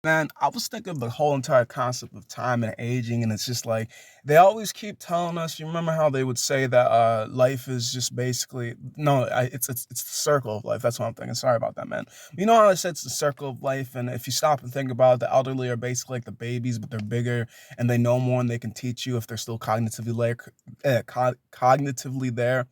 Man, I was thinking of the whole entire concept of time and aging, and it's just like they always keep telling us. You remember how they would say that life is just basically no, it's the circle of life. That's what I'm thinking. Sorry about that, man. You know how I said it's the circle of life, and if you stop and think about it, the elderly are basically like the babies, but they're bigger and they know more and they can teach you if they're still cognitively there,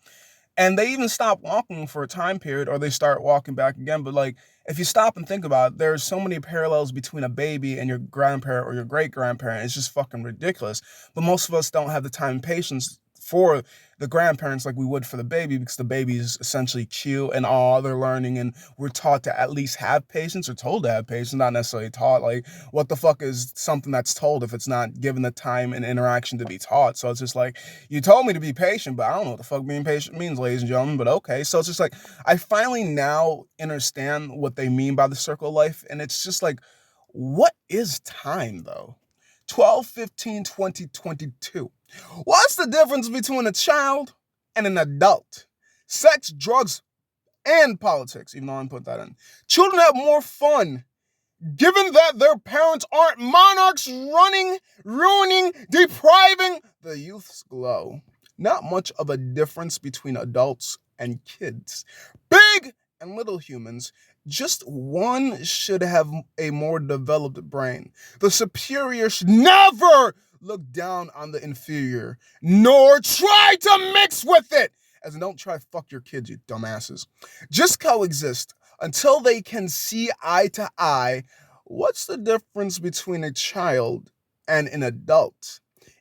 and they even stop walking for a time period or they start walking back again. But like, if you stop and think about it, there's so many parallels between a baby and your grandparent or your great grandparent. It's just fucking ridiculous. But most of us don't have the time and patience for the grandparents like we would for the baby, because the baby is essentially cute and all they're learning, and we're taught to at least have patience, or told to have patience, not necessarily taught. Like, what the fuck is something that's told if it's not given the time and interaction to be taught? So it's just like, you told me to be patient, but I don't know what the fuck being patient means, ladies and gentlemen. But okay. So it's just like, I finally now understand what they mean by the circle of life. And it's just like, what is time though? 12, 15, 20, 22. What's the difference between a child and an adult? Sex, drugs, and politics, even though I didn't put that in. Children have more fun given that their parents aren't monarchs running, ruining, depriving the youth's glow. Not much of a difference between adults and kids. Big and little humans, just one should have a more developed brain. The superior should never look down on the inferior, nor try to mix with it. As in, don't try to fuck your kids, you dumbasses. Just coexist until they can see eye to eye. What's the difference between a child and an adult?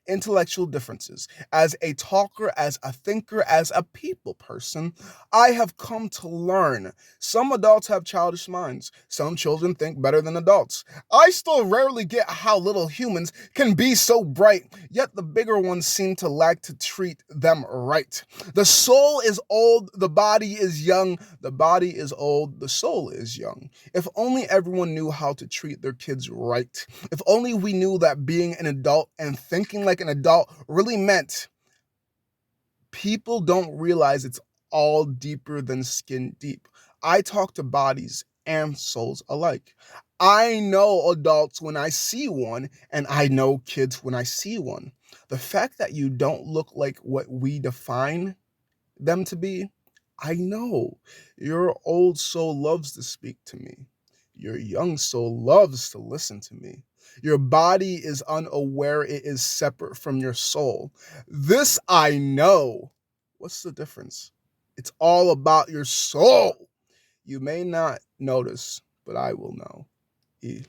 Intellectual differences. As a talker, as a thinker, as a people person, I have come to learn. Some adults have childish minds. Some children think better than adults. I still rarely get how little humans can be so bright, yet the bigger ones seem to like to treat them right. The soul is old, the body is young. The body is old, the soul is young. If only everyone knew how to treat their kids right. If only we knew that being an adult and thinking like an adult really meant. People don't realize it's all deeper than skin deep. I talk to bodies and souls alike. I know adults when I see one, and I know kids when I see one. The fact that you don't look like what we define them to be, I know. Your old soul loves to speak to me. Your young soul loves to listen to me. Your body is unaware it is separate from your soul. This I know. What's the difference? It's all about your soul. You may not notice, but I will know. E.